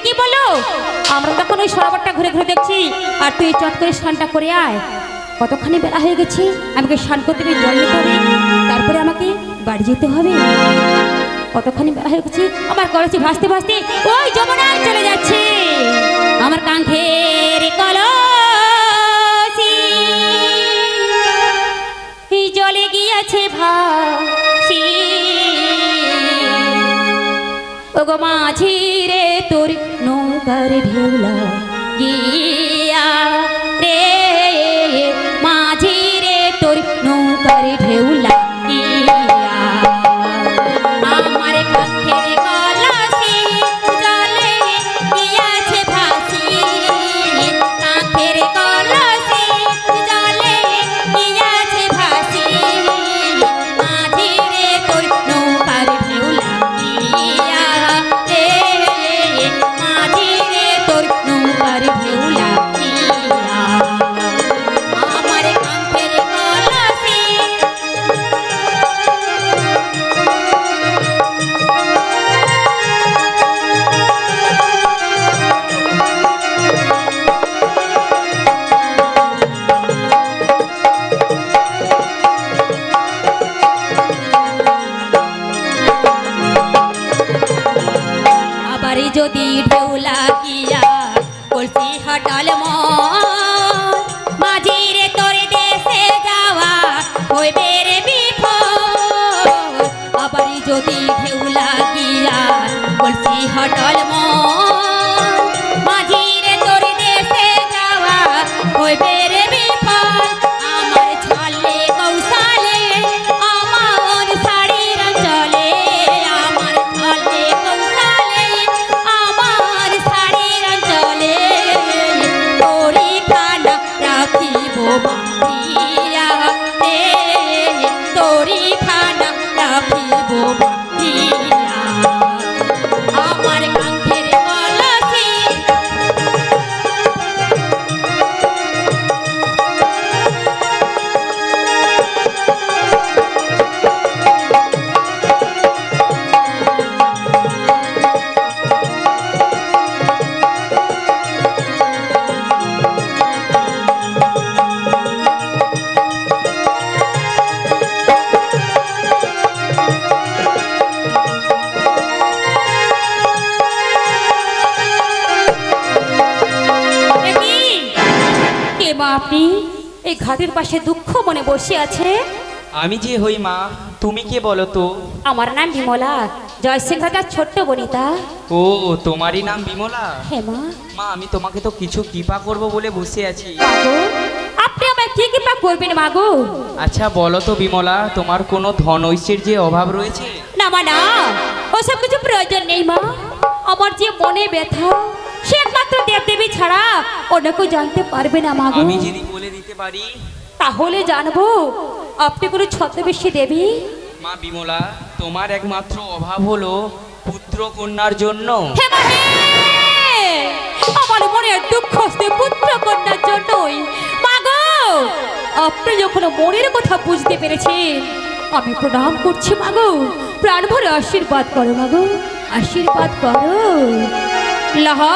কি বলো? আমরা তখন ওই সরোবরটা ঘুরে ঘুরে দেখছি, আর তুই চট করে স্নানটা করে আয়। কতখানি বেলা হয়ে গেছে, আমাকে স্নান করতে গিয়ে জল নিতে হবে, তারপরে আমাকে বাড়ি যেতে হবে। কতখানি বেলা হয়ে গেছে, আমার কলসি ভাসতে ভাসতে ওই যমুনায় চলে যাচ্ছে। আমার কাঙ্ক্ষের কলসি এই জলে গিয়েছে ভাসি। ওগো মাঝি রে তোর নৌকার ঢেউলা গিয়া রে, মাঝি রে তোর নৌকার ঢেউলা গিয়া। আমার কাঙ্ক্ষের কলসি জলে গিয়েছে ভাসি, কাঙ্ক্ষের কলসি জলে গিয়েছে ভাসি। মাঝি রে তোর নৌকার ঢেউলা গিয়া রে, মাঝি রে তোর নৌকার ঢেউলা গিয়া। আমার কাঙ্ক্ষের কলসি আবার যদি ঢেউলা গিয়া কলসি হটাল মন, মাঝি রে তোর দেশে যাওয়া হইবে রে বিপদ। আবার যদি ঢেউলা গিয়া কলসি হটাল মন, মাঝি রে তোর দেশে যাওয়া হইবে রে বিপদ। আমার ছলে কৌশলে আমার শাড়ির চলে, আমার ছলে কৌশলে আমার শাড়ির চলে। তোরি খানা রাখিব বাঁধিয়া রে, তোরি খানা রাখিব বাঁধিয়া। আমার কাঙ্ক্ষের কলসি কে মা আপনি এই ঘাটের পাশে দুঃখ মনে বসে আছে? আমি যে হই মা, তুমি কে বলো তো? আমার নাম বিমলা, জয়সিং ঘাটার ছোট্ট বনিতা। ও, তোমারই নাম বিমলা? হ্যাঁ মা। মা, আমি তোমাকে তো কিছু কৃপা করব বলে বসে আছি। মাগো, আপনি আমায় কি কৃপা করবেন মাগো? আচ্ছা বলো তো বিমলা, তোমার কোনো ধন ঐশ্বর্যের অভাব রয়েছে? না মা না, ওসব কিছু প্রয়োজন নেই মা। আমার যে মনে ব্যথা, সে একমাত্র দেবদেবী ছাড়া অন্য কেউ জানতে পারবে না মাগো। আমি যদি বলে দিতে পারি তাহলে জানবো আপনি কোনো ছদ্মবেশী দেবী। মা বিমলা, তোমার একমাত্র অভাব হলো পুত্র কন্যার জন্য। হে মা হে! আমার মনের দুঃখ সে পুত্র কন্যার জন্যই মাগো। আপনি যখন মনের কথা বুঝতে পেরেছেন, আমি প্রণাম করছি মাগো। প্রাণ ভরে আশীর্বাদ করো মাগো, আশীর্বাদ করো। লহা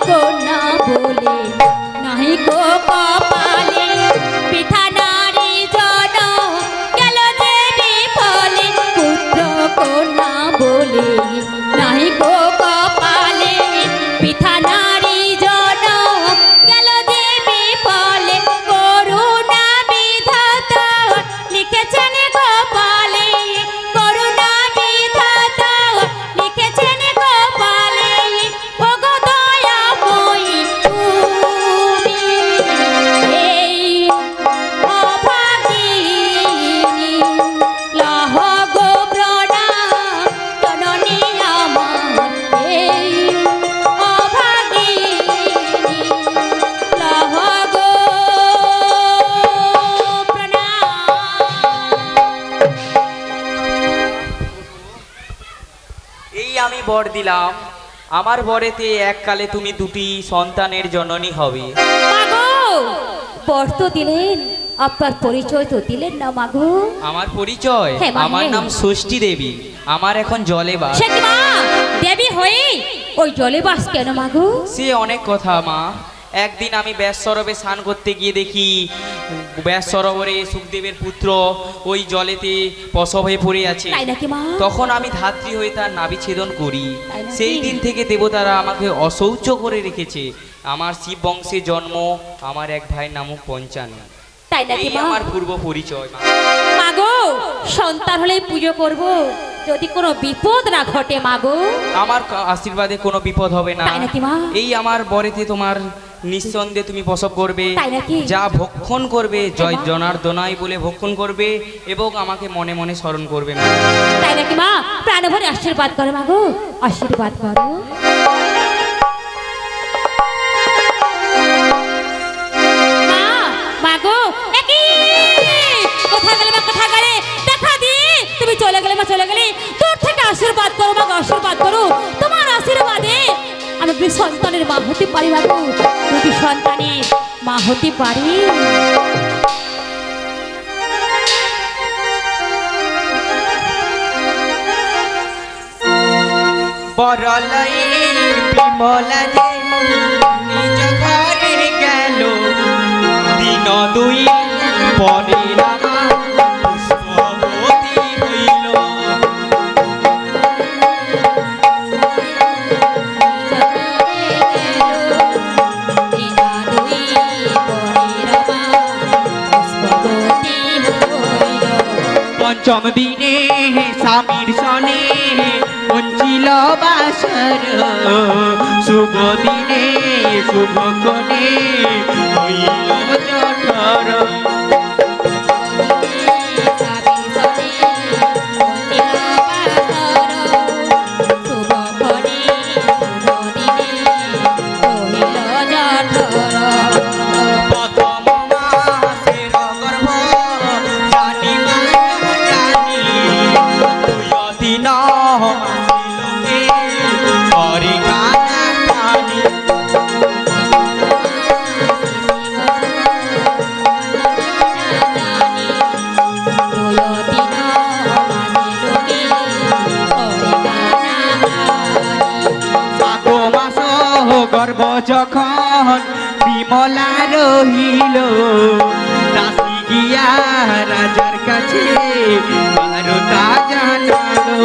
কন্যা বলে নাহি গো কপালে পিঠা বর দিলাম আমার বরেতে এককালে তুমি দুটি সন্তানের জননী হবে। মাগো বর তো দিলেন, আপনার পরিচয় তো দিলেন না মাগো। আমার পরিচয়, হ্যাঁ, মা, আমার হ্যাঁ। নাম ষষ্ঠী দেবী, আমার এখন জলে বাস। সে কি মা দেবী হয়ে ওই জলে বাস কেন মাগো? সে অনেক কথা মা। একদিন আমি ব্যাস সরোবরে স্নান করতে গিয়ে দেখি ব্যাস সরোবরে সুখদেবের পুত্র ওই জলেতে প্রসব হয়ে পড়ে আছে। তাই নাকি মা? তখন আমি ধাত্রী হয়ে তার নাভি ছেদন করি। তাই নাকি? সেই দিন থেকে দেবতারা আমাকে অশৌচ করে রেখেছে। আমার শিব বংশে জন্ম, আমার এক ভাই নামক পঞ্চানন। তাই নাকি এই মা? আমার পূর্ব পরিচয় মা। মাগো সন্তান হলেই পুজো করব, যদি কোনো বিপদ না ঘটে মাগো। আমার আশীর্বাদে কোনো বিপদ হবে না। তাই নাকি মা? এই আমার বরেতে তোমার নিঃসন্দেহে তুমি প্রসব করবে। তাই নাকি? যা ভক্ষণ করবে জয় মা? জনার্দনাই বলে ভক্ষণ করবে এবং আমাকে মনে মনে স্মরণ করবে মা। তাই নাকি মা? প্রাণ ভরে আশীর্বাদ করো মাগো, আশীর্বাদ করো। মা, মাগো, একই! কোথায় গেলে মা, কোথায় গেলে? দেখা দি, তুমি চলে গেলে মা, চলে গেলে। দূর থেকে আশীর্বাদ করো মাগো, আশীর্বাদ করো। তোমার আশীর্বাদে আমি দুই সন্তানের মা হতে পারি মাগো, দুটি সন্তানের মা হতে পারি। বরলয়ে বিমলা যে নিজ ঘরে গেল, দিন দুই পরে রামা পুষ্পবতী হইল। পঞ্চম দিনে স্বামীর সনে পঞ্চিল বাসর, শুভ দিনে শুভ কোণে হইল জঠর। প্রথম মাসের গর্ভ জানি মা জানি, দুই দিন মাসিলোকে করে কানা কানি। সাত মাস গর্ভ যখন বিমলা রহিল, দাসী গিয়া রাজার কাছে বারোটা জানালো।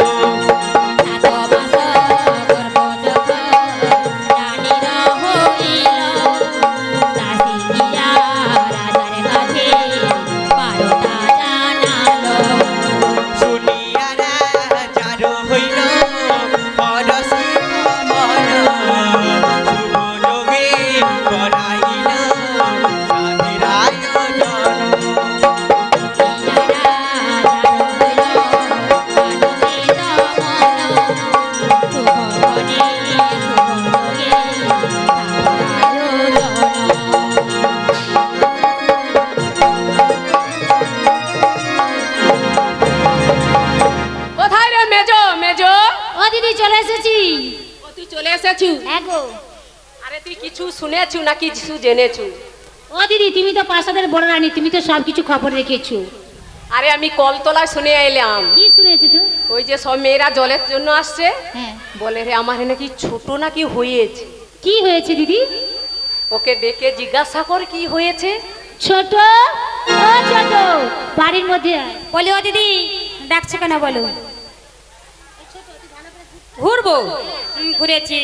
শুনিয়া রাজার হইল পরশি মন, শুভ যোগে করাইল স্বামীর আয়োজন। কোথায় রে মেজো মেজো? ও দিদি চলে এসেছি। ও তুই চলে এসেছু? হ্যাঁ গো। আরে তুই কিছু শুনেছু নাকি কিছু জেনেছু? ও দিদি তুমি তো প্রাসাদের বড় রানী, তুমি তো সব কিছু খবর রেখেছো। আরে আমি কলতলায় শুনে এলাম, কি শুনেছি তো? ওই যে সব মেয়েরা জলের জন্য আসছে, হ্যাঁ। বলে রে আমার নাকি ছোট নাকি হয়েছে। কি হয়েছে দিদি? ওকে ডেকে জিজ্ঞাসা কর কি হয়েছে। ছোট, ও ছোট, বাড়ির মধ্যে আয়। বলি ও দিদি ডাকছে কেন বলো? ঘুরবো, ঘুরেছি।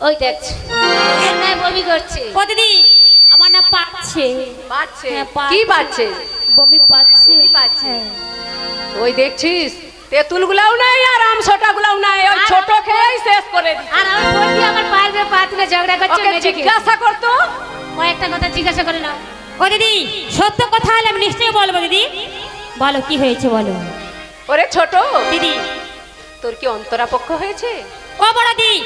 ওই দেখছো নাই বমি করছে। ও দিদি আমার না পাচ্ছে, পাচ্ছে? হ্যাঁ, পাচ্ছে। কি পাচ্ছে? বমি পাচ্ছে। কি পাচ্ছে? হ্যাঁ। ওই দেখছিস তেঁতুল গুলাও নাই আর আমসটা গুলাও নাই, ওই ছোট খেয়েই শেষ করে দিচ্ছে। আর আমার বলছি আমার পায়ের বে পা তুলে ঝগড়া করছে ওকে মেজেকে। জিজ্ঞাসা করতো। কয়েকটা কথা জিজ্ঞাসা করে নাও। ও দিদি সত্য কথা হলে আমি নিশ্চয়ই বলবো। দিদি বলো কি হয়েছে বলো। ওরে ছোট, দিদি তোর কি অন্তরাপক্ষ হয়েছে? ও বড় দিদি,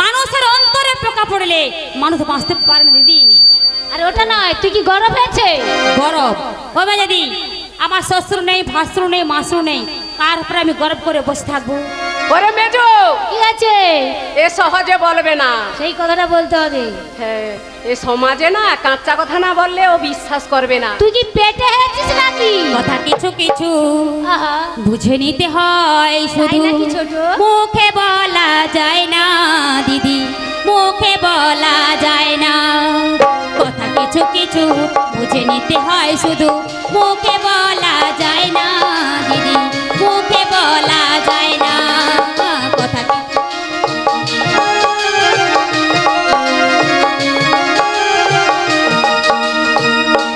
মানুষের অন্তরে পোকা পড়লে মানুষ বাঁচতে পারে না দিদি। আর ওটা নয়, তুই কি গরম হয়েছে? গরম হবে দিদি, আমার শ্বশুর নেই, ভাসুর নেই, মাসুর নেই, কার উপরে আমি গর্ব করে বসে থাকবো? ওরে মেজো, কি আছে? এ সহজে বলবে না। সেই কথাটা বলতে হবে। হ্যাঁ, এ সমাজে না কাঁচা কথা না বললে ও বিশ্বাস করবে না। তুই কি পেটে হয়েছিস নাকি? কথা কিছু কিছু আহা, বুঝে নিতে হয় শুধু, তাই নাকি ছোট? মুখে বলা যায় না দিদি, মুখে বলা যায় না। কথা কিছু কিছু বুঝে নিতে হয় শুধু, মুখে বলা যায় না দিদি, মুখে বলা যায় না। কথা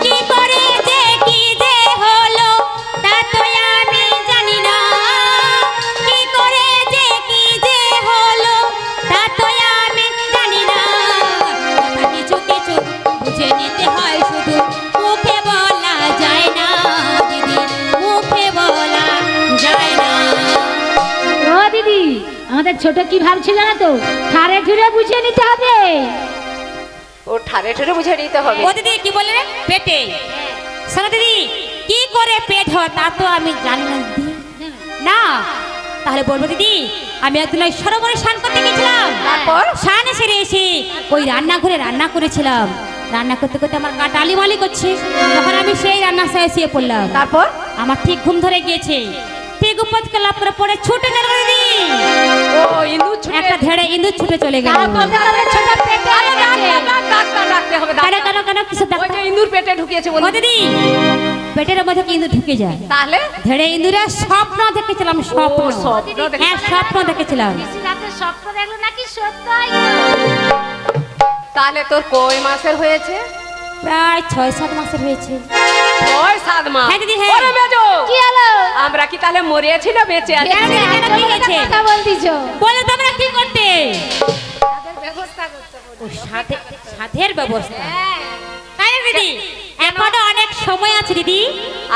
কি করে যে কি যে হলো তা তো আমি জানি না, কি করে যে কি যে হলো তা তো আমি জানি না। কথা কিছু কিছু বুঝে নিতে হয় শুধু, মুখে বলা যায় না দিদি, মুখে বলা যায় না। ও দিদি, আমাদের ছোট কি ভাবছিল না তো, ঠারে ঠুরে বুঝে নিতে হবে। ও ঠারে ঠারে বুঝে নিতে হবে। ও দিদি কি বলে রে? পেটে। শোনো দিদি, কি করে পেট হয় তা তো আমি জানি না দিদি। না, তাহলে বলবো দিদি, আমি একদিন ওই সরোবরে স্নান করতে গেছিলাম। তারপর? স্নান সেরে এসে ওই রান্নাঘরে রান্না করেছিলাম। রান্না করতে করতে আমার গা টালিমালি করছে, তখন আমি সেই রান্না সাথে শুয়ে পড়লাম। তারপর? আমার ঠিক ঘুম ধরে গিয়েছে, ঠিক উপর লাভ করে পড়ে ছুটে গেল দিদি। ও ইন্দুর ছুটে একটা ধেড়ে ইঁদুর ছুটে চলে গেল। তারপর আমাদের ছোট পেটে আরে হয়েছে। ডাক্তার ডাকতে হবে। কেন কেন কেন কিছু ওই যে ইন্দুর পেটে ঢুকিয়েছে ও বলে। দিদি, পেটের মধ্যে কি ইঁদুর ঢুকে যায়? তাহলে ধেড়ে ইঁদুরের স্বপ্ন দেখেছিলাম, স্বপ্ন। ও, স্বপ্ন দেখেছিলাম। হ্যাঁ, স্বপ্ন দেখেছিলাম। বেশি রাতে স্বপ্ন দেখলো নাকি সত্যই? তাহলে তোর কয় মাসের হয়েছে? প্রায় 6-7 মাসের হয়েছে। 6-7 মাস। হ্যাঁ দিদি, হ্যাঁ। ওরে মেজো, কি হলো? আমরা কি তাহলে মরিয়েছি না বেঁচে আছি? কেন দিদি, কেন কি হয়েছে? কথা বলতিছো? বলে তোমরা কি করতে? তাদের ব্যবস্থা করতে হবে। ও সাধের ব্যবস্থা। তাই না দিদি? এখনো অনেক সময় আছে দিদি।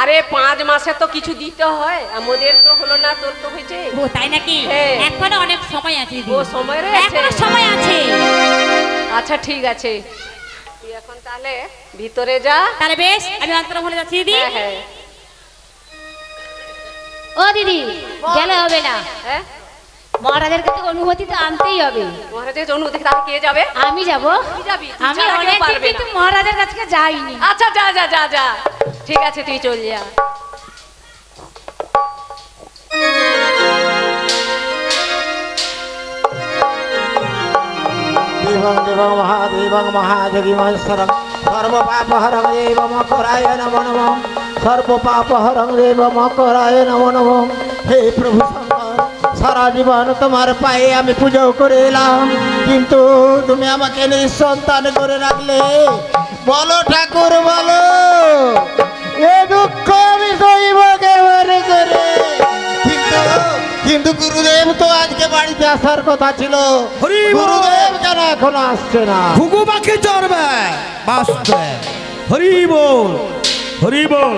আরে 5 মাসে তো কিছু দিতে হয়, আমাদের তো হলো না, তোর তো হয়েছে। ও তাই নাকি? হ্যাঁ। এখনো অনেক সময় আছে দিদি। ও সময় রয়েছে। এখনো সময় আছে। আচ্ছা ঠিক আছে, তুই এখন তাহলে ভিতরে যা। তাহলে বেশ, আমি অন্তর্মহলে যাচ্ছি দিদি। হ্যাঁ হ্যাঁ ও দিদি, গেলে হবে না। হ্যাঁ, মহারাজের কাছে অনুমতি তো আনতেই হবে। মহারাজের জন্য দেখি তাহলে কে যাবে? আমি যাব। তুই যাবি? তুই আমি ছাড়া কেউ অনেক পারবে কিন্তু না। মহারাজের কাছে যাইনি। আচ্ছা যা যা যা যা, ঠিক আছে তুই চল যা। देवं देवं महादेवं महाजगिमश्वरं सर्वपापहरं देवमकराय नमो नमः सर्वपापहरं देवमकराय नमो नमः। हे प्रभु शंकर, সারা জীবন তোমার পায়ে আমি পুজো করে এলাম, কিন্তু তুমি আমাকে নিঃসন্তান করে রাখলে। বলো ঠাকুর বলো, এ দুঃখ আমি সইব কেমনে করে? কিন্তু গুরুদেব তো আজকে বাড়িতে আসার কথা ছিল। হরি বল। গুরুদেব কেন এখনো আসছে না? ঘুঘু পাখি চড়বে বাসবে। হরি বল, হরি বল।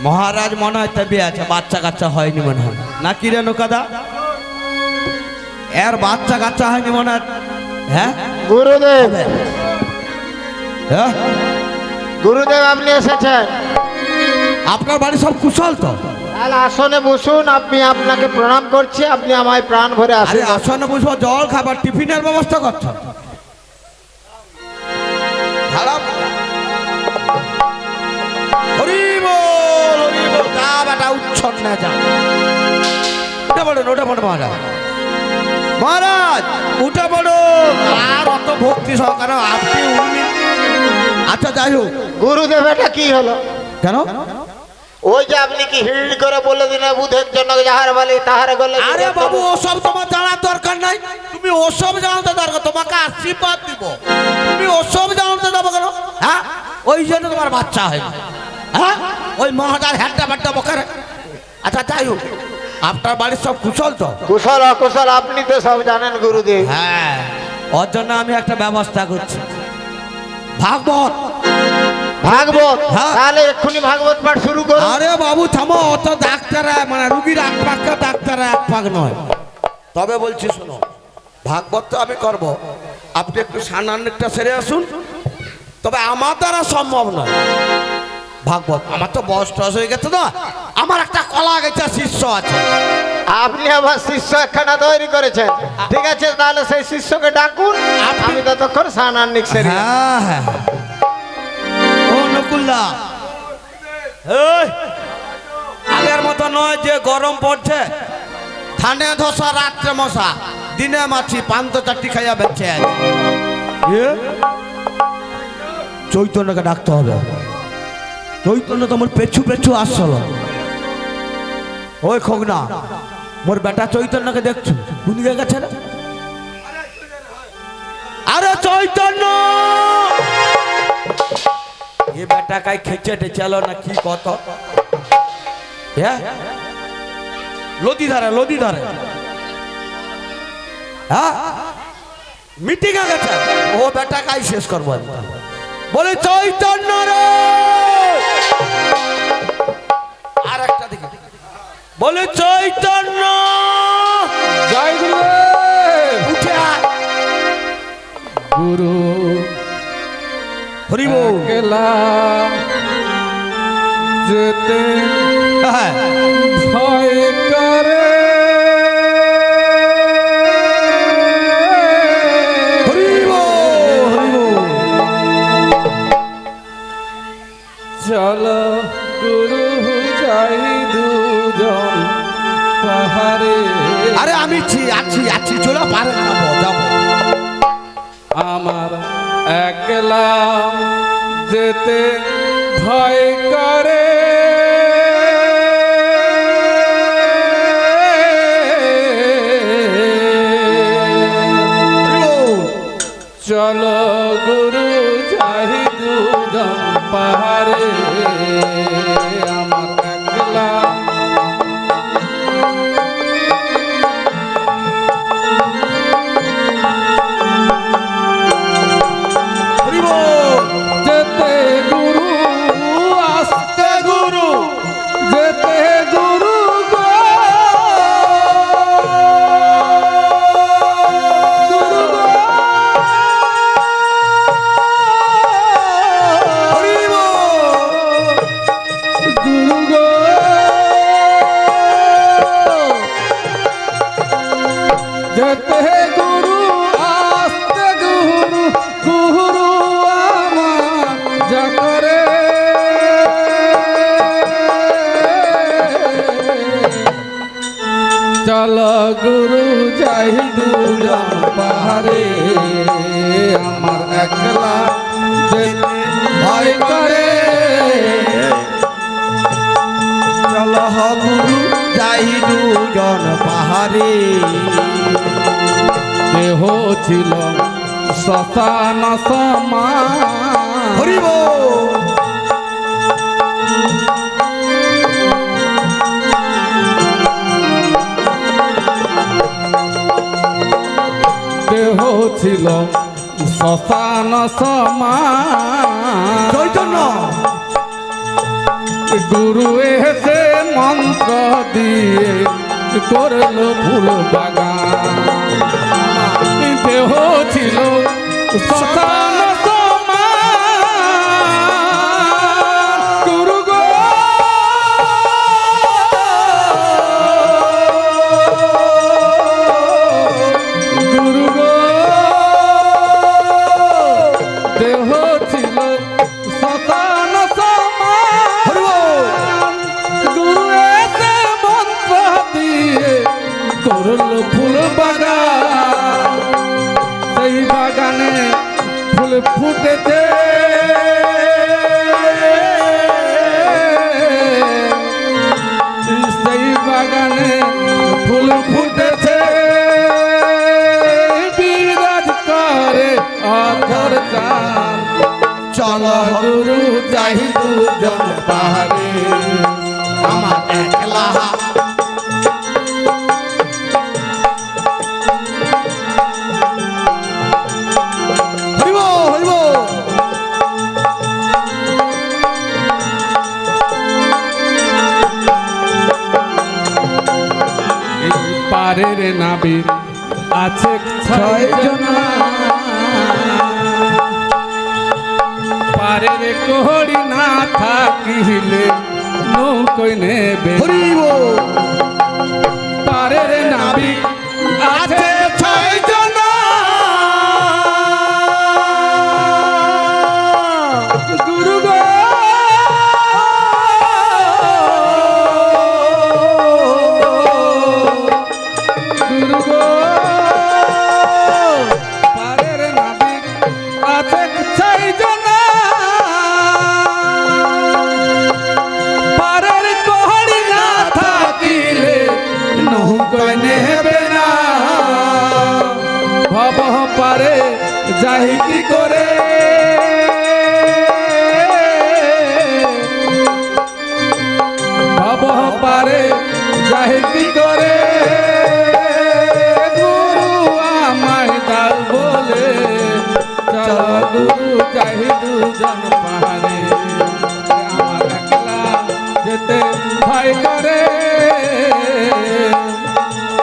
মহারাজ মনে হয় তবে আছে, বাচ্চা কাচ্চা হয়নি মনে হয়, না কি রে নৌকাদা? এর বাচ্চা কাচ্চা হয়নি মনে হয়। হ্যাঁ গুরুদেব, হ্যাঁ, গুরুদেব আপনি এসেছেন। আপনার বাড়ি সব কুশল তো? তাহলে আসনে বসুন, আমি আপনাকে প্রণাম করছি, আপনি আমায় প্রাণ ভরে আরে আসেন। আসনে বসবো, জল খাবার টিফিনের ব্যবস্থা করছো? খারাপ। হরি বল, হরি বল। যা বেটা উচ্ছন্ন যা। উঠে পড়ুন, উঠে পড়ুন মহারাজ। মহারাজ উঠে পড়ুন। আর অত ভক্তি সহকারে আপনি উনি। আচ্ছা যাই হোক। গুরুদেব এটা কি হলো? কেন? ওই যে আপনি কি হিড় করে বলে দিলেন বুধের জন্য যাহার বলে তাহার গলে। আরে বাবু, ওসব তোমার জানার দরকার নাই। তুমি ওসব জানতে দরকার, তোমাকে আশীর্বাদ দিব। তুমি ওসব জানতে দেবো কেন? হ্যাঁ, ওই জন্য তোমার বাচ্চা হয় না। হ্যাঁ, ওই মহাজার হ্যাটটা ব্যাটটা বকারে। আচ্ছা যাই হোক, আপনার বাড়ির সব কুশল তো? কুশল অকুশল আপনি তো সব জানেন গুরুদেব। হ্যাঁ, ওর জন্য আমি একটা ব্যবস্থা করছি। ভাগবত। ভাগবত? হ্যাঁ। তাহলে এক্ষুনি ভাগবত পাঠ শুরু করুন। আরে বাবু থামো, অত ডাক্তার মানে রুগীর এক পাক্কা, ডাক্তার এক পাক নয়। তবে বলছি শোনো, ভাগবত তো আমি করব, আপনি একটু সানানটা সেরে আসুন। তবে আমার দ্বারা সম্ভব নয় ভাগবত, আমার তো বয়স টয়স হয়ে গেছে না, আমার একটা কলা গেছে শিষ্য আছে। আপনি আবার শিষ্য একখানা তৈরি করেছেন, ঠিক আছে তাহলে সেই শিষ্যকে ডাকুন, আমি ততক্ষণ সানান্নিক সেরি। হ্যাঁ হ্যাঁ ও নকুল্লা, এই আগের মতো নয় যে গরম পড়ছে, ধানে ধসা রাত্রে মশা, দিনে মাছি, পান্ত চারটি খাইয়া বেঁচে আছে। চৈতন্যকে ডাকতে হবে। চৈতন্য তো আমার পেছু পেছু আসছিল। ওই খোগনা, মোর বেটা চৈতন্যকে দেখছু কোন দিকে গেছে রে? আরে চৈতন্য, ये बेटा काई खेचे चलो ना की कत लदी धारे हाँ मीटिंग आ गए ओ बेटा काई शेष करबो बोले चैतन्य रे আর একটা দিকে बोले चैतन्य जय गुरु उठे गुरु हरि बोल अकेला जेते भय करे हरि बोल चलो गुरु যাই দুজন পাহাড়ে। আরে আমি আছি চলো পারে যাবো। আমার একলা যেতে ভয় করে চলো গুরু যাই দুজন পাহাড়ে। আমার একলা যেতে গুরু আসতে গুরু যেতে গুরু গো গুরু গো গুরু গো যেতে গুরু আসতে গুরু গুরু আমার যা করে চলো গুরু যাই দুজন পাহাড়ে। আমার একলা যেতে ভয় করে চলো গুরু যাই দুজন পাহাড়ে। দেহ ছিল শ্মশান সমান হরি বল দেহ ছিল শ্মশান সমান চৈতন্য গুরু এসে মন্ত্র দিয়ে করলো ফুল বাগান। দেহ ছিল শ্মশান সমান গুরু গো গুরু গো দেহ ছিল শ্মশান সমান গুরু এসে মন্ত্র দিয়ে করল ফুল বাগান। সেই বাগানে ফুল ফুটেছে সেই বাগানে ফুল ফুটেছে বিরাজ করে অধর চাঁদ। চলো গুরু যাই দুজন পাহাড়ে। আমার একলা হরি বল পারের নাবিক আছে 6 জনা পারের কোহড়ি না থাকিলে নৌকোয় নেবে না। হরি বল। পারের নাবিক আছে ছয় জন, গুরু গো গুরু গো, পারের নাবিক আছে ছয় জন, পারের কোহড়ি না থাকিলে নৌকোয় নেবে না। ভব পারে যাই কি করে, ভব পারে যাই কি করে, গুরু আমায় দাও বলে, চল গুরু যাই দুজন পাহাড়ে। আমার একলা যেতে ভয় করে,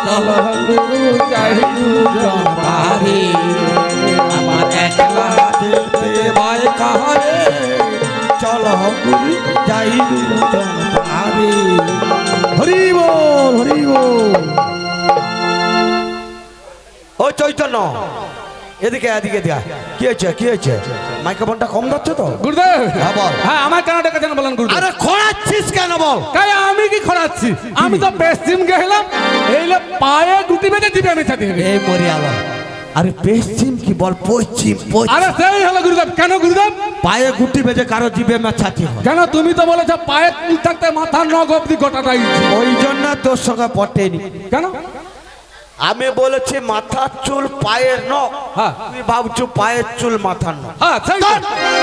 চল গুরু যাই দুজন পাহাড়ে। আমার একলা যেতে ভয় কাহারে, চল গুরু যাই দুজন পাহাড়ে। হরি বল, হরি বল। ও চৈতন্য, এদিকে এদিকে দিয়া, কি হয়েছে কি হয়েছে? মাইক্রোফোনটা কম যাচ্ছে তো? গুরুদেব, হ্যাঁ, বল। হ্যাঁ আমার কেন ডেকেছেন বলেন গুরুদেব। আরে খোঁড়াচ্ছিস কেন বল? তাই আমি কি খরাচ্ছি? আমি তো পশ্চিম গেলাম, এইলে পায়ে গুটি বেঁধে দিবে আমি সাথে। এই মরি আলো। আরে পশ্চিম কি বল? পশ্চিম পশ্চিম। আরে সেই হলো গুরুদেব। কেন গুরুদেব? পায়ে গুটি বেজে কারো জিভে মেছাতি হয়। কেন তুমি তো বলেছ পায়ে চুল থাকতে মাথার নখ অব্দি গোটাটাই। ওই জন্য তোর সঙ্গে পটেনি। কেন? আমি বলেছি মাথার চুল পায়ের নখ, হ্যাঁ। তুই ভাবছো পায়ের চুল মাথার নখ। হ্যাঁ সেই তো।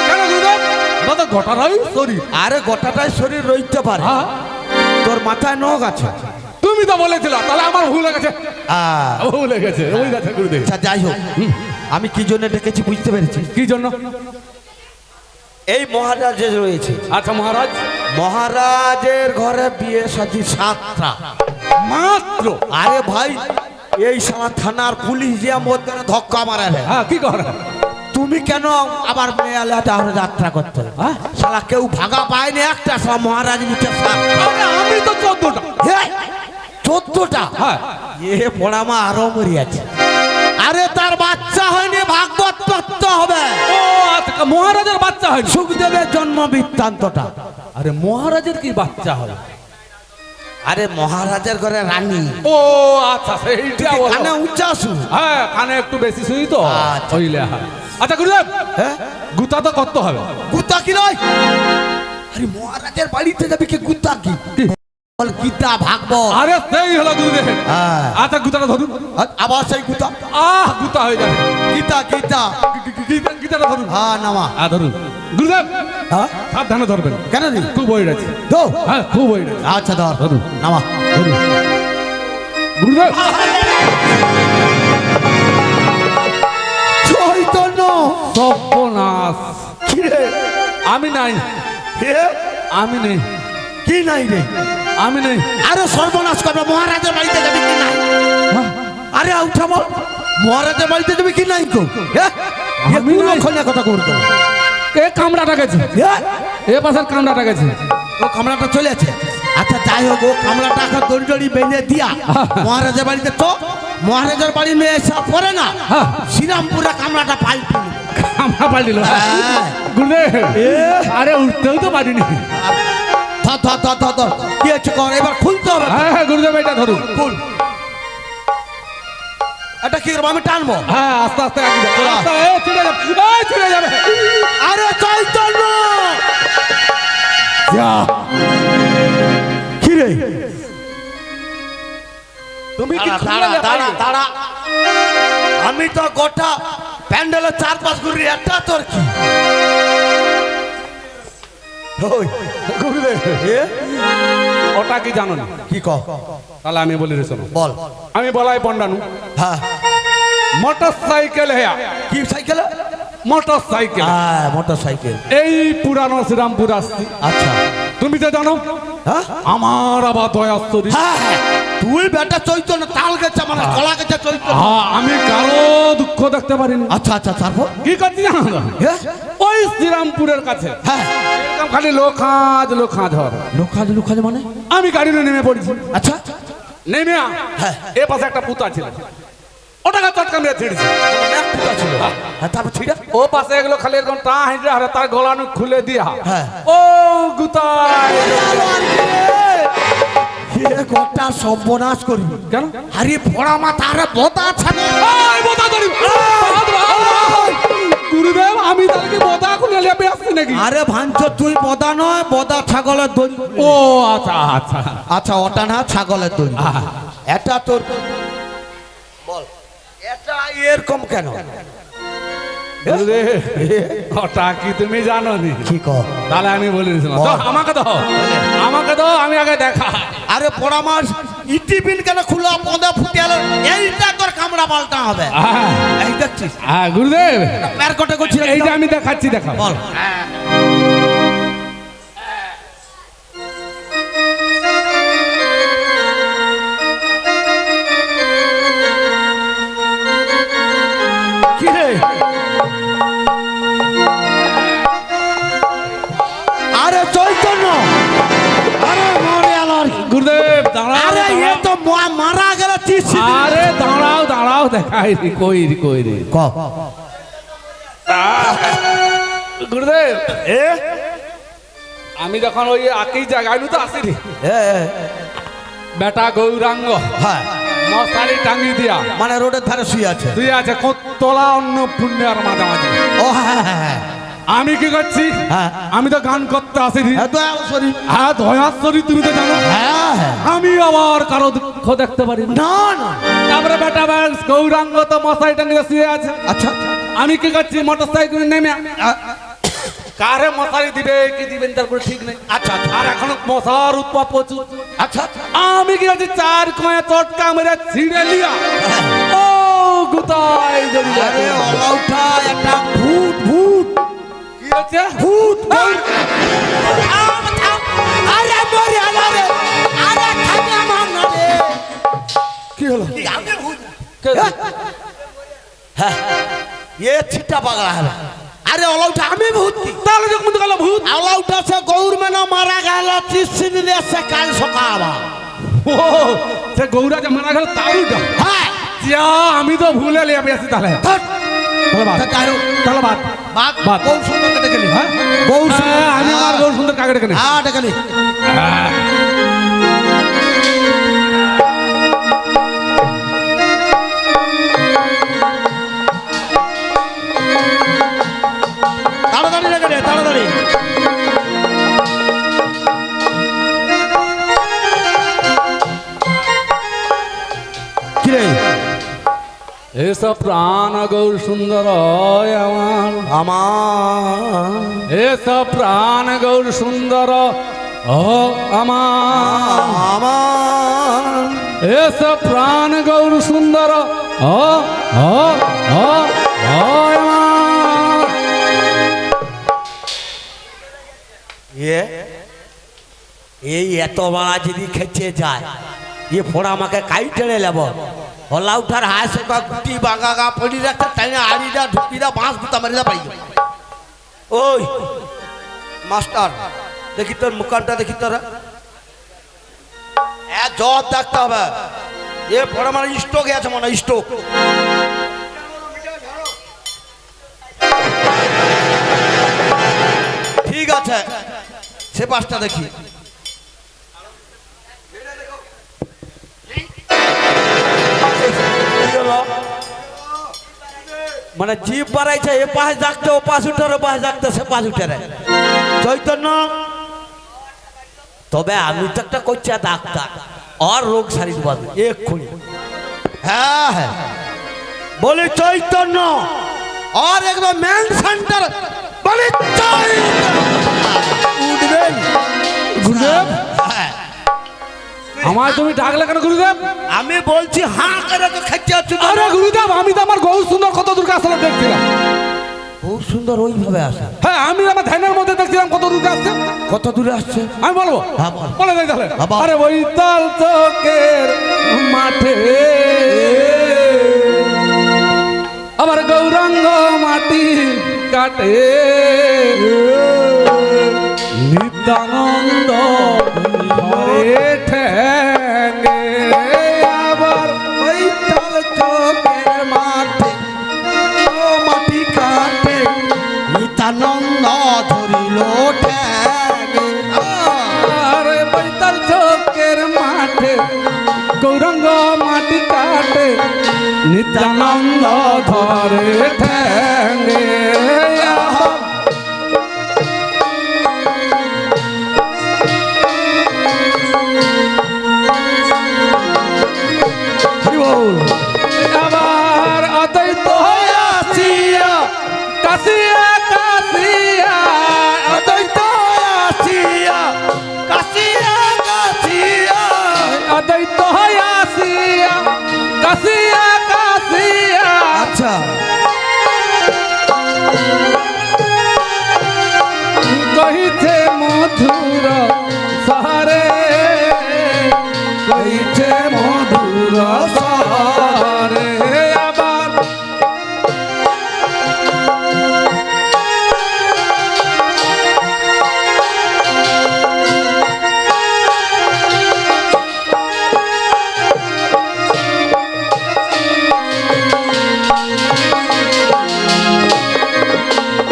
কেন গুরুদেব? এটা তো গোটাটাই শরীর। আরে গোটাটাই শরীর রইতে পারে, হ্যাঁ তোর মাথায় নখ আছে। তুমি তো বলেছিল, তাহলে আমার ভুল হয়ে গেছে। আহ, ভুল হয়ে গেছে, ওই গেছে গুরুদেব। আচ্ছা যাই হোক, আমি কি জন্য ডেকেছি বুঝতে পেরেছি। কি জন্য? এই মহারাজ যে রয়েছে, আচ্ছা মহারাজ, মহারাজের ঘরে বিয়ে সাথী 7টা মাত্র। আরে ভাই, এই সারা থানার পুলিশ যে মধ্যে ধক্কা মারে রে। হ্যাঁ কি করে? তুমি কেন আবার মেয়ালে তাহলে যাত্রা করতে? হ্যাঁ? শালা কেউ ভাগা পায়নি একটা, সব মহারাজ নিচে 7টা। আরে আমি তো 14টা। 14টা? হ্যাঁ। এ পড়ামা আরো মরি আছে। আরে তার বাচ্চা হয়নি, ভাগবত পড়তে হবে। ও আচ্ছা, মহারাজের বাচ্চা হয়? সুখদেবের জন্ম বৃত্তান্তটা। আরে মহারাজের কি বাচ্চা হয়? আরে মহারাজের ঘরে রানী। ও আচ্ছা সেইটা বলো। কানে উচ্চা শুন। হ্যাঁ কানে একটু বেশি শুই তো। আচ্ছা। ওইলে হ্যাঁ। আচ্ছা গুরুদেব, হ্যাঁ? গুতা তো করতে হবে। গুতা কি নয়? আরে মহারাজের বাড়িতে যাবে কি গুতা কি? কি? বল গীতা ভাগবত। আরে সেই হলো গুরুদেব। হ্যাঁ। আচ্ছা গুতাটা ধরুন। আবার সেই গুতা। গুতা হয়ে যাবে। গীতা গীতা। গীতাটা ধরুন। হ্যাঁ নামা। ধরুন গুরুদেব। হ্যাঁ? সাবধানে ধরবেন। কেন রে? খুব ওই আছে। দো। হ্যাঁ খুব ওই আছে। আচ্ছা ধর। ধরুন। নামা। ধরুন। গুরুদেব। চৈতন্য। সর্বনাশ। কি রে? আমি নাই। হে? আমি নেই। কি নাই রে? আমি নেই। আরে সর্বনাশ করবে, মহারাজের বাড়িতে যাবে কি নাই? আরে উঠা বল, মহারাজের বাড়িতে যাবে কি নাই গো? আমি নাই। কথা করতো। এ কামড়াটা গেছে। এ পাশের কামড়াটা গেছে। ও কামড়াটা চলে আছে। আচ্ছা যাই হোক, ও কামড়াটা এখন দড়ি দড়ি বেঁধে দিয়া মহারাজের বাড়িতে তো, মহারাজের বাড়ির মেয়ে সব পরে না, হ্যাঁ। শ্রীরামপুরে কামড়াটা পাল্টি। কামড়া পাল্টিল। হ্যাঁ। গুরুদেব, আরে উঠতেও তো পারিনি। ধর ধর ধর ধর ধর, কি হচ্ছে কর, এবার খুলতে হবে। হ্যাঁ হ্যাঁ গুরুদেব, এটা ধরুন। খুল। এটা কি করবো, আমি টানবো? হ্যাঁ আস্তে আস্তে আগে যাও। আস্তে, এ ছিঁড়ে যাবে। এ ছিঁড়ে যাবে। আরে চৈতন্য, যা। কি রে? তুমি কি দাঁড়া দাঁড়া দাঁড়া, আমি তো গোটা প্যান্ডেলের 4-5 ঘুরি, একটা তোর কি? ওই, গুরুদেব, এ? ওটা কি জানো না? কি কহ? তাহলে আমি বলি রে শোনো। বল। আমি বলাই পন্ডানু। হ্যাঁ। মোটর সাইকেল হ্যাঁ। কি সাইকেল? Motor cycle. হ্যাঁ মোটর সাইকেল। এই পুরানো শ্রীরামপুর আসছি। আচ্ছা। তুমি তো জানো হ্যাঁ আমার আবার দয়াস্তরী। হ্যাঁ হ্যাঁ, তুই বেটা চৈতন্য, তাল গেছে মানে কলা গেছে চৈতন্য। হ্যাঁ, আমি কারো দুঃখ দেখতে পারিনি। আচ্ছা আচ্ছা, তারপর কি করছি জানো তো? হ্যাঁ ওই শ্রীরামপুরের কাছে হ্যাঁ দেখলাম খালি লোখাজ লোখাজ হর। লোকাজ লোকাজ মানে? আমি গাড়ি নিয়ে নেমে পড়েছি। আচ্ছা নেমে হ্যাঁ। এ পাশে একটা পুতা ছিল, ওটাকে চটকা মেরে ছিঁড়েছি। এক ফুটা ছিল। হ্যাঁ তারপর ছিড়া? ও পাশে এগুলো খালি এরকম টা হেঁটে হারে তার গলানো খুলে দিয়া হ্যাঁ। ও গুতাই। এ গোটা সর্বনাশ করবি কেন? আরে ভরা মাথা আরে বোতা ছাগল। এই বোতা ধরি। গুরুদেব আমি তাহলে বোতা খুলে লেপে আসছি নাকি? আরে ভাঞ্চ তুই বোদা নয়, বোদা ছাগলের দড়ি। ও আচ্ছা আচ্ছা। আচ্ছা ওটা না ছাগলের দড়ি। আহা। এটা তোর বল এটা এরকম কেন? গুরুদেব ওটা কি তুমি জানো নি? কি কর? তাহলে আমি বলে দিয়েছিলাম বল। আমাকে দাও, আমাকে দাও, আমি আগে দেখা। আরে পড়া মাস ইটিপিন কেন খুলা পদে ফুটে এলো? এইটা তোর কামড়া পাল্টা হবে। এই দেখছিস গুরুদেব প্যার কটে করছি এইটা আমি দেখাচ্ছি, দেখা বল। কি রে? আরে চৈতন্য, আরে মরে এলো আর কি। গুরুদেব দাঁড়াও, আরে এ দাঁড়াও। তো মারা গেল চিঠি। আরে দাঁড়াও দাঁড়াও, দেখাই রে কই রে কই রে। ক গুরুদেব আমি যখন ওই একই জায়গায় তো আসিনি, বেটা গৌরাঙ্গ হ্যাঁ মশারি টাঙ্গি দিয়া মানে রোডের ধারে শুয়ে আছে। তুই আছে কতলা অন্য পুণ্যের মাঝামাঝি। ও হ্যাঁ হ্যাঁ হ্যাঁ আমি কি করছি? হ্যাঁ। আমি তো গান করতে আসিনি। হ্যাঁ দয়া শরীর। হ্যাঁ দয়াশ্বরী তুমি তো জানো। হ্যাঁ হ্যাঁ আমি আবার কারো দুঃখ দেখতে পারি না। না না তারপরে বেটা ব্যাস গৌরাঙ্গ তো মশারি টাঙ্গিয়ে শুয়ে আছে। আচ্ছা আমি কি করছি? মোটর সাইকেল নেমে কারে মশারি দিবে কি দিবেন তারপরে ঠিক নেই। আচ্ছা আচ্ছা আর এখন মশার উৎপাদ প্রচুর। আচ্ছা আমি কি করছি? চার কয়ে চটকা মেরে ছিঁড়ে লিয়া ও গুতাই জড়িয়ে আরে আছে। অলৌঠা একটা ভূত ভূত কি হচ্ছে? ভূত ভূত। আরে মরে এলো রে। আরে খাবে আমার না রে। কি হলো? আমি ভূত। কে? হ্যাঁ এ ছিটা পাগলা হলো। আরে অলৌঠা আমি ভূত। তাহলে যখন তো গেল ভূত। অলৌঠা সে গৌর মেনা মারা গেল চিসিনি দিয়ে সে কাল সকাল। ও সে গৌরা যে মারা গেল তার উল্টা। হ্যাঁ যা আমি তো ভুলে লিয়ে আসি তাহলে। তাহলে বাদ। তাহলে বাদ। বাদ বাদ। গৌর সুন্দরকে ডেকে নি। হ্যাঁ? গৌর সুন্দর হ্যাঁ, আমি আমার গৌর সুন্দর কাকে ডেকে নিই। হ্যাঁ ডেকে নি। তাড়াতাড়ি ডেকে নে তাড়াতাড়ি। কি রে? এসব প্রাণ গৌর সুন্দর আমার, আমার এসব প্রাণ গৌর সুন্দর ও আমার, আমার এসব প্রাণ গৌর সুন্দর ও ও ও ও আমার। এই এত বাড়া যদি খেচে যায় এ ফোড়া আমাকে কাই টেনে নেব। হলা উঠার হায় সেবা গুটি বাঙ্গা গা পড়ি রাখতে তাই না আড়িটা ঢুকিরা বাঁশ বুতা মারিলা পাই। ওই মাস্টার দেখি তোর মুখটা দেখি তোরা জব দেখতে হবে। এ ফোড়া মানে স্টোক আছে মনে স্টোক। ঠিক আছে সে পাঁচটা দেখি। মানে জিপ বাড়াইছে এ পাশ ডাকতে ও পাশ উঠে ও পাশ ডাকতে সে পাশ উঠে রে চৈতন্য। তবে আমি তো একটা করছি ডাক্তার আর রোগ সারি দেবো এক্ষুনি। হ্যাঁ হ্যাঁ বলি চৈতন্য আর একদম মেন সেন্টার বলি উঠবেন। গুরুদেব হ্যাঁ আমার তুমি ডাকলে কেন গুরুদেব? আমি বলছি হাঁ করে তো খেতে হচ্ছে। আরে গুরুদেব আমি তো আমার গৌর সুন্দর কত দূর আসলে দেখছিলাম। খুব সুন্দর ওইভাবে আসে। হ্যাঁ আমি আমার ধ্যানের মধ্যে দেখছিলাম কত দূর আসছে। কত দূরে আসছে আমি বলবো হ্যাঁ, বল। বলে দেয় তাহলে। হ্যাঁ, বল। আরে ওই তাল চকের মাঠে আবার গৌরাঙ্গ মাটি কাটে নিত্যানন্দ ধরে ঠেঙ্গে আবার ওই তাল চোখের মাঠে ও মাটি কাটে নিতানন্দ ধরিল ঠ্যাঙে আর বৈতাল চোখের মাঠে গৌরঙ্গ মাটি কাটে নিত্যানন্দ ধরে ঠেঙ্গে আবার হরি বল। আবার অদ্বৈত আসিয়া কাশিয়া কাশিয়া অদ্বৈত আসিয়া কাশিয়া কাশিয়া অদ্বৈত আসিয়া কাশিয়া কাশিয়া আচ্ছা কহিছে মধুর সহরে কহিছে মধুর সহরে আবার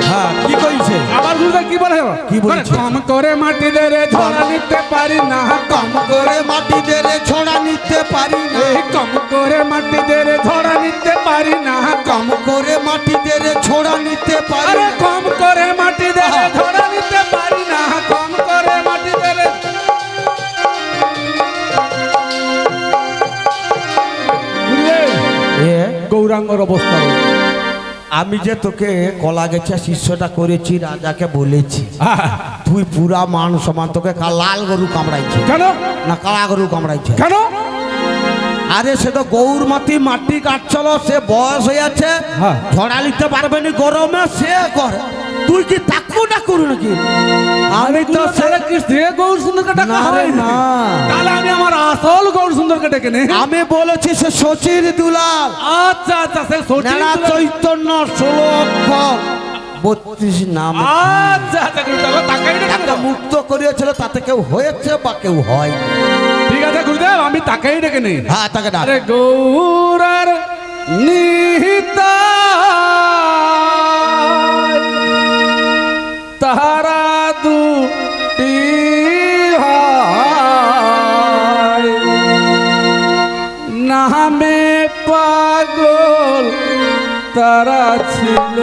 হ্যাঁ কি কইছে আবার গুরুদেব কি বলে কি বলছে? কম করে মাটি দে রে ঝোলা নিতে পারি না কম করে মাটি দেরে ছড়া নিতে পারি না এই কম করে মাটি দে রে ঝোলা নিতে পারি না কম করে মাটি দেরে ছড়া নিতে পারি আরে না। কম করে মাটি দে রে ঝোলা নিতে পারি না কম করে মাটি দে রে এ, গৌরাঙ্গর অবস্থা আমি যে তোকে কলা গেছে শিষ্যটা করেছি রাজাকে বলেছি তুই পুরা মান সমান তোকে লাল গরু কামড়াইছে কেন না কালা গরু কামড়াইছে কেন আরে সে তো গৌর মাটি মাটি কাটছিল সে বয়স হয়ে আছে হ্যাঁ। ঝড়া নিতে পারবে না গরমে সে করে তুই কি তাকু না করু নাকি আমি তো সে গৌর সুন্দরকে ডাকা না রে, হয় না। তাহলে আমি আমার আসল গৌর সুন্দরকে ডেকে নে আমি বলেছি সে শচীর দুলাল আচ্ছা আচ্ছা সে সচিন নেড়া চৈতন্য 16 অক্ষর 32 নাম আচ্ছা আচ্ছা গুরুদেব তাকাই ডেকে একটা নেবো। মুক্ত করিয়েছিল তাতে কেউ হয়েছে বা কেউ হয় ঠিক আছে গুরুদেব আমি তাকাই ডেকে নেই হ্যাঁ তাকে ডাক আরে গৌরার নিহিতা তাহারা দুটি ভাই নামে পাগল তারা ছিল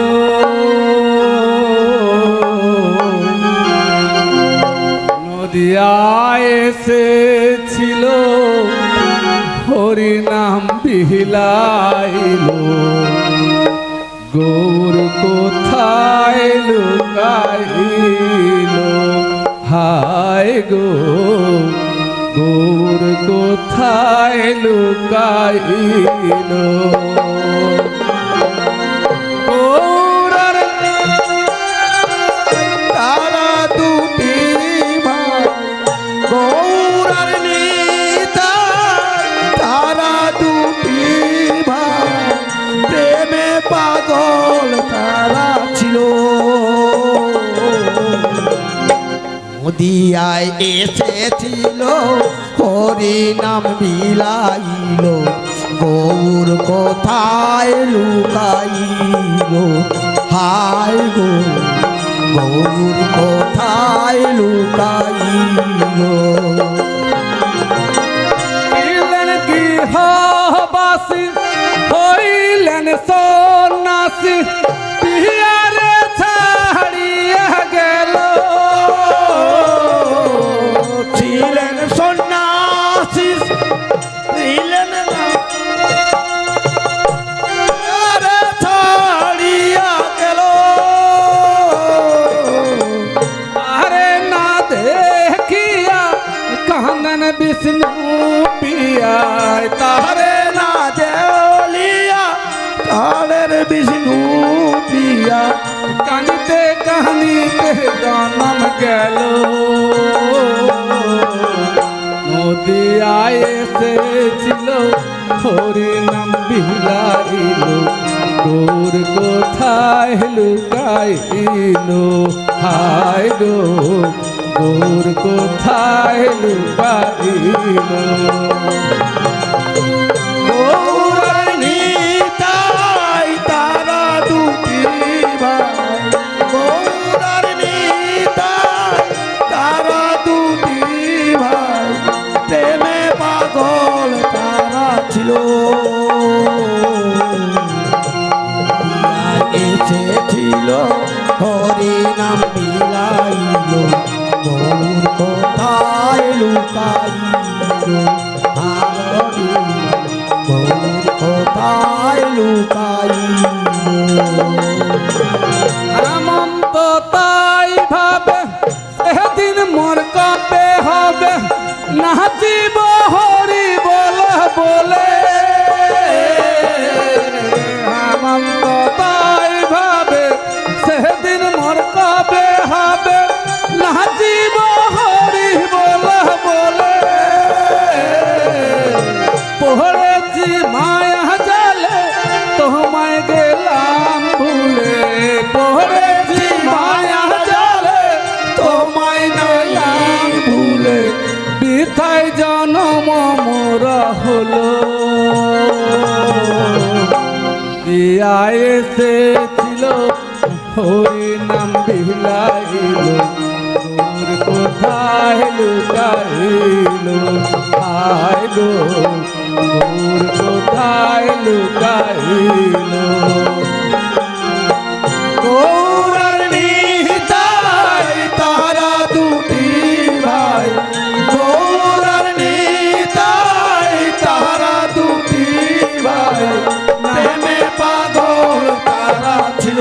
নদিয়ায় এসেছিল হরিনাম বিহিলাইল গৌর কোথায় লুকাইল হায় গো গৌর কোথায় লুকাইল গৌরার তারা দুটি ভাই গৌরার নিতা তারা দুটি ভাই প্রেমে পাগল তারা ছিল নদিয়ায় এসেছিল হরিনাম বিলাইল গৌর কোথায় লুকাইল হায় গো গৌর কোথায় লুকাইল হইলেন গৃহবাসী হইলেন সন্ন্যাসী পিয়ারে ছাড়িয়া গেল ছিলেন সন্ন্যাসী ছিলেন আরে ছাড়িয়া গেল আরে না দেখিয়া কান্দন বিষ্ণু পিয়ায় তাহারে আরে না দেওলিয়া তাদের বিষ্ণু প্রিয়া কানিতে কানিতে জনম গেল নদিয়ায় এসেছিল হরিনাম বিলাইল গৌর কোথায় লুকাইল হায় গো গৌর কোথায় লুকাইল গৌর নিতাই তারা দুটি ভাই গৌর নিতাই তারা দুটি ভাই প্রেমে পাগল তারা ছিল এসেছিল হরি নাম বিলাইল গৌর কোথায় লুকাইল গৌর কোথায় লুকাইল হেমন্ত তাই ভাবে সেদিন মোর কাপে হবে নাচিব হরি বলে বলে হেমন্ত তাই ভাবে সেদিন মোর কাপে হবে নাচিব হরি বলে বলে পড়েছি মায়া জালে তোমায় গেলাম ভুলে পড়েছি মায়া জালে তোমায় গেলাম ভুলে বৃথায় জনম মোরা হলো ইয়া এসেছিল হরি নাম বিলাইল গৌর কোথায় লুকাইল হায় গো গৌর কোথায় লুকাইল গৌর নিতাই তারা দুটি ভাই গৌর নিতাই তারা দুটি ভাই প্রেমে পাগল তারা ছিল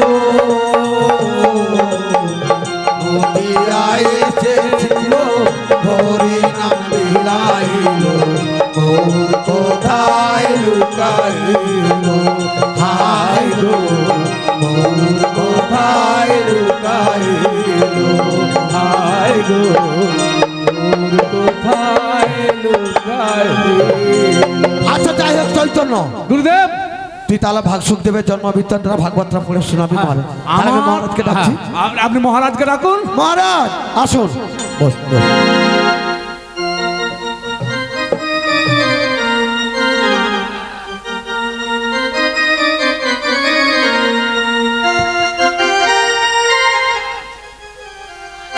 এসেছিল হরি নাম বিলাইল গৌর কোথায় লুকাইল হায় গো গৌর কোথায় লুকাইল হায় গো গৌর কোথায় লুকাইল। আচ্ছা যাই হোক চৈতন্য গুরুদেব তুই তাহলে ভাগ সুখদেবের জন্ম বৃত্তান্তরা ভাগবতরা পড়ে শোনাবি মহারাজ তাহলে আমি মহারাজকে ডাকছি আপনি মহারাজকে ডাকুন মহারাজ আসুন বস বস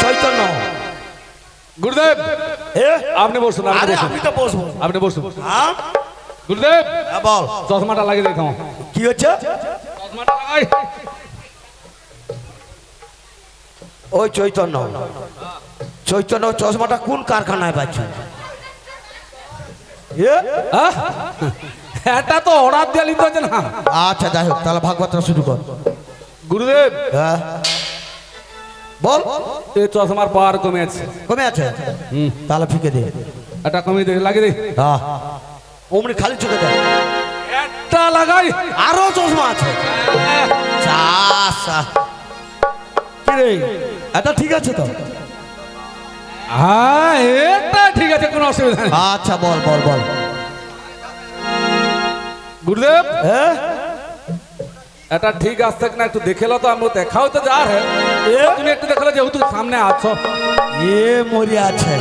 চৈতন্য গুরুদেব এ আপনি বসুন আরে আমি তো বসবো আপনি বসুন হ্যাঁ গুরুদেব বল চশমাটা লাগিয়ে দেখো কি হচ্ছে চশমাটা লাগাই ওই চৈতন্য চৈতন্য চশমাটা কোন কারখানায় পাচ্ছ এটা তো অর্ডার দিয়ে নিতে হচ্ছে না আচ্ছা যাই হোক তাহলে ভাগবতরা শুরু কর গুরুদেব হ্যাঁ বল এই চশমার পাওয়ার কমে আছে কমে আছে তাহলে ফিকে দে এটা কমিয়ে দে লাগিয়ে দে হ্যাঁ অমনি খালি চোখে দেয় একটা লাগাই আরো চশমা আছে কি রে এটা ঠিক আছে তো হ্যাঁ এটা ঠিক আছে কোনো অসুবিধা নেই আচ্ছা বল বল বল গুরুদেব হ্যাঁ এটা ঠিক আসছে না একটু দেখেলো তো আমি দেখাও তো যা রে তুমি একটু দেখলো যেহেতু সামনে আছো এ মরি আছে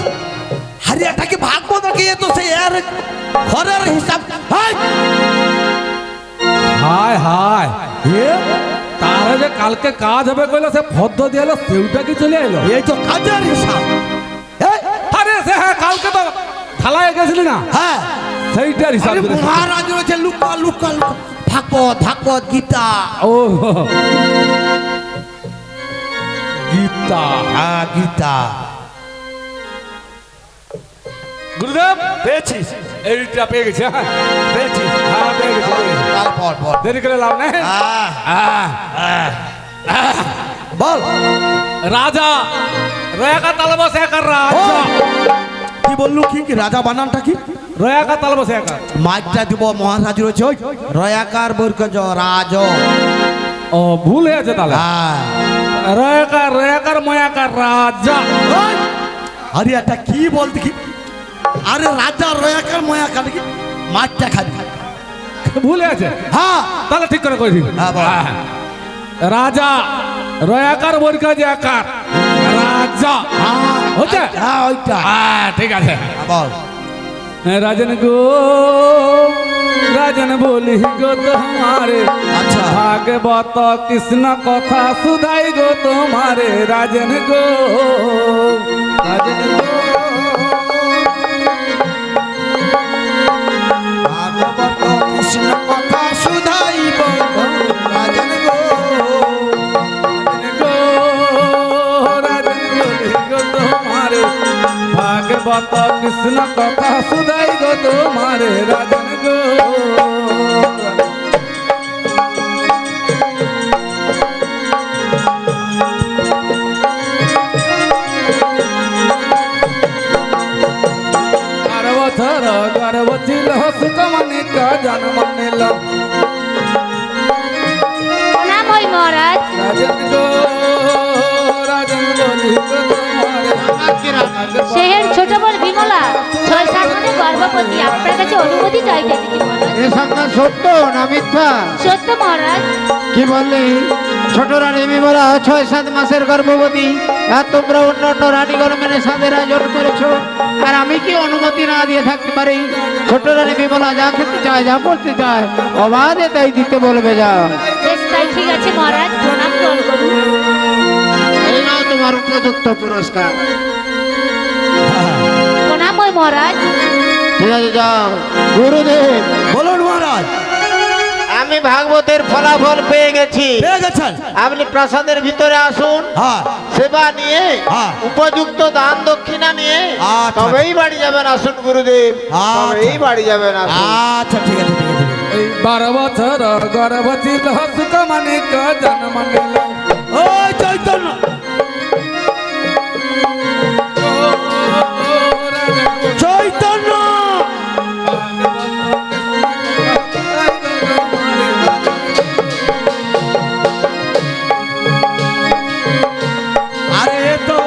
আরে এটা কি ভাগবত কি এ তো সেই এর ঘরের হিসাব হাই হায় হায় এ তারা যে কালকে কাজ হবে কইলো সে ফদ্দ দিয়ে এলো সেউটা কি চলে এলো এই তো কাজের হিসাব এই, আরে সে হ্যাঁ কালকে তো থালায় গেছিলি না হ্যাঁ সেইটার হিসাব আরে করে মহারাজ রয়েছে লুকা লুকা লুকা। ভাগবত ভাগবত গীতা ও গীতা হ্যাঁ গীতা গুরুদেব পেয়েছিস এইটা পেয়ে গেছে হ্যাঁ পেয়েছিস হ্যাঁ পেয়ে গেছে তাহলে পড় পড় দেরি করে লাভ নেই বল রাজা রয়াকা তালবস একার রাজা কি বললু কি কি রাজা বানানটা কি রয়াকা তালবস একার মাইকটা দিব মহারাজ রয়েছে ওই রয়াকার বৈর্কজ রাজ ও ভুল হয়েছে তাহলে হ্যাঁ রয়াকার রয়াকার ময়াকার রাজা ওই, আরে এটা কি বলতে কি আরে রাজা রয়াকার ময়াকার কি মাইকটা খাবি ভুল হয়েছে হ্যাঁ তাহলে ঠিক করে কই দিন হ্যাঁ, বল। রাজা রয়াকার বৈর্কজ একার রাজা হ্যাঁ হচ্ছে হ্যাঁ ওইটা হ্যাঁ ঠিক আছে বল রাজন গো রাজন বলি গো তোমারে আচ্ছা ভাগবত কৃষ্ণ কথা সুধাই গো তোমারে রাজন গো রাজন গো ভাগবত কৃষ্ণ কথা শুধাইব রাজন গো ভাগবত কৃষ্ণ কথা সুধাই গো তোমারে রাজন গো গর্ভধর গর্ভ ছিল সুকমনিক জন্ম নিল প্রণাম হই মহারাজ। রাজন গো রাজন বলি গো তোমারে সেহের ছোট বোন বিমলা 6-7 মাসে গর্ভবতী, আপনার কাছে অনুমতি চাইতেছি মহারাজ। এ সংবাদ সত্য না মিথ্যা? সত্য মহারাজ। কি বললি? ছোট রানী বিমলা 6-7 মাসের গর্ভবতী, আর তোমরা অন্য অন্য রানীগণ মেনে সাদের আয়োজন করেছো, আর আমি কি অনুমতি না দিয়ে থাকতে পারি? ছোট রানী বিমলা যা খেতে চায়, যা পড়তে চায়, অবাধে তাই দিতে বলবে। যা, বেশ তাই ঠিক আছে মহারাজ, প্রণাম গ্রহণ করুন। এই নাও তোমার উপযুক্ত পুরস্কার। প্রণাম হই মহারাজ। ঠিক আছে, যাও। গুরুদেব, বলুন মহারাজ আমি ভাগবতের ফলাফল পেয়ে গেছি। পেয়ে গেছেন? আপনি প্রাসাদের ভিতরে আসুন, হ্যাঁ সেবা নিয়ে হ্যাঁ। উপযুক্ত দান দক্ষিণা নিয়ে আচ্ছা। তবেই বাড়ি যাবেন। আসুন গুরুদেব, আচ্ছা। তবেই বাড়ি যাবেন। আসুন। আচ্ছা ঠিক আছে ঠিক আছে এই 12 বছর গর্ভ ছিল সুকমনিক জন্ম নিল ওই চৈতন্য চৈতন্য আরে এ তো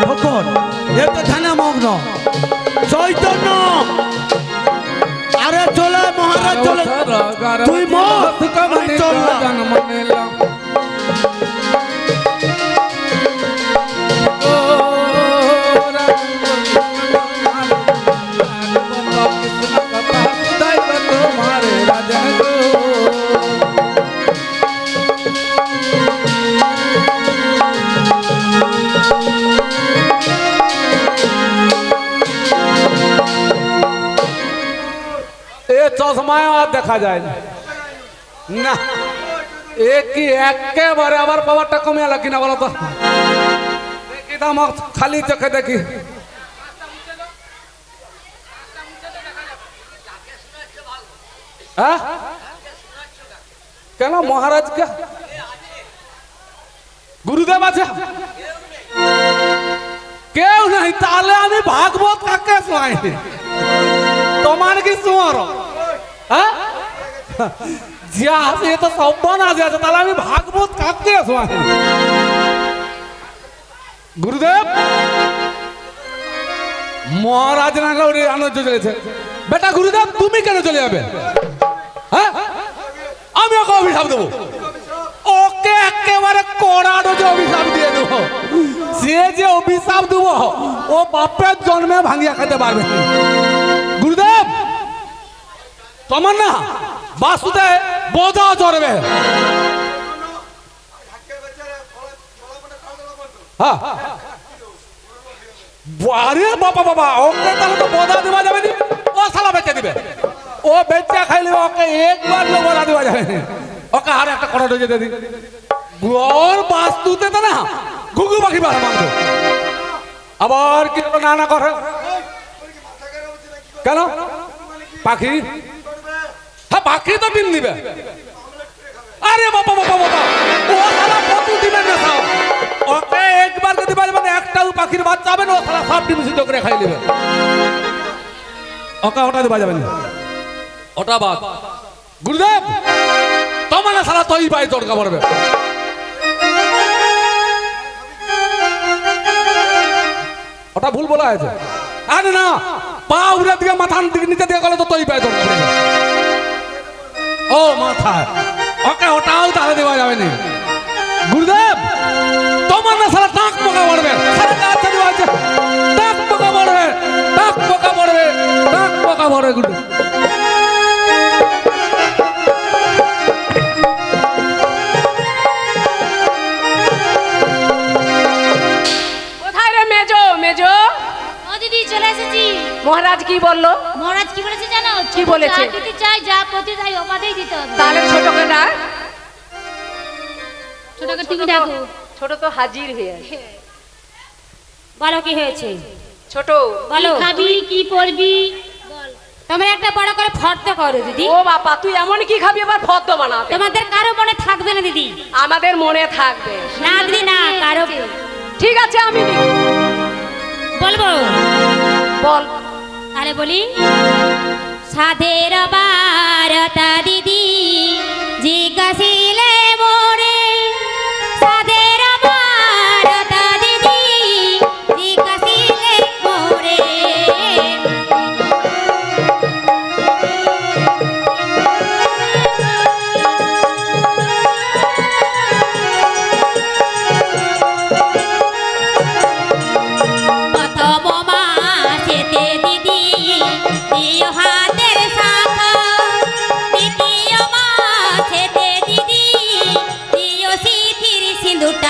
খোকন, এ তো ধ্যানে মগ্ন। চৈতন্য আরে চলে মহারাজ চলে, তুই মর, আমি চললাম। জন্ম নিল চশমায় আর দেখা যায় না না এ কি একেবারে আবার পাওয়ারটা কমে এলো কিনা বলো তো দেখি তো আমার খালি চোখে দেখি হ্যাঁ কেন মহারাজকে গুরুদেব আছে কেউ নাই, তাহলে আমি ভাগবত কাকে শোনাই? তোমার কি শোয়ার? হ্যাঁ যে আছে এ তো সব্বান আছে, তাহলে আমি ভাগবত কাকে শোনাই? গুরুদেব মহারাজ না গৌরী আনন্দ চলেছে। বেটা গুরুদেব তুমি কেন চলে যাবে? হ্যাঁ আমি ওকে অভিশাপ দেবো, ওকে একেবারে কড়া ডোজে অভিশাপ দিয়ে দেবো। সে যে অভিশাপ দেবো ও বাপের জন্মে ভাঙিয়া খেতে পারবে না। গুরুদেব তোমার না বাসুতে বোঝা চড়বে। হ্যাঁ আরে বাবা বাবা, ওকে তাহলে তো বোঝা দেওয়া যাবে না, ও সালা বেঁচে দিবে। ও বেচা খাইলে ওকে একবার বোঝা দেওয়া যাবে না, ওকে আর একটা কড়া ডোজে দিয়ে দিই। ওর বাস্তুতে তো না ঘুঘু পাখি বাসা মানতো, আবার কি না না করে কেন? পাখি হ্যাঁ পাখি তো ডিম দিবে। আরে বাবা বাবা বাবা, ও সালা কত ডিমের নেশা, ওকে একবার যদি পারবেন একটাও পাখির বাচ্চা হবে না, ও সালা সব ডিম সিদ্ধ করে খাই নেবে। ওকে ওটা দেওয়া যাবে না, ওটা বাদ। গুরুদেব তোমার না সালা তৈরি পায়ে দরকার পড়বে। ওটা ভুল বলা হয়েছে। আরে না, পা উড়ে দিকে মাথার দিকে নিচে দিয়ে গেলে তো তৈরি পায়ে দরকার পড়বে। ও মাথা, ওকে ওটাও তাহলে দেওয়া যাবে না। গুরুদেব তোমার না সারা টাক পোকা পড়বে, সারা গাছ দেওয়া আছে। মহারাজ কি বললো? মহারাজ কি বলেছে জানো? কি বলেছে? যা দিতে চাই, যা প্রতি চাই ওপাতেই দিতে হবে। তাহলে ছোটকে ডাক। ছোটকে তুমি ডাকো। ছোট তো হাজির হয়ে আছে। বলো কি হয়েছে? ছোট, বলো। খাবি কি পরবি বল। তোমরা একটা বড় করে ফর্দ করো দিদি। ও বাবা, তুই এমন কি খাবি আবার ফদ্দ বানাতে? তোমাদের কারো মনে থাকবে না দিদি। আমাদের মনে থাকবে। না দিদি না, কারো। ঠিক আছে, আমি লিখি। বলবো? বল। তাহলে বলি, সাধের বারতা দিদি জিজ্ঞাসিলে মোরে, সাধের বারতা দিদি জিজ্ঞাসিলে মোরে, প্রথম মাসেতে দিদি দিও হাতের শাখা, দ্বিতীয় মাসেতে দিদি দিও সিঁথির সিঁদুরটা,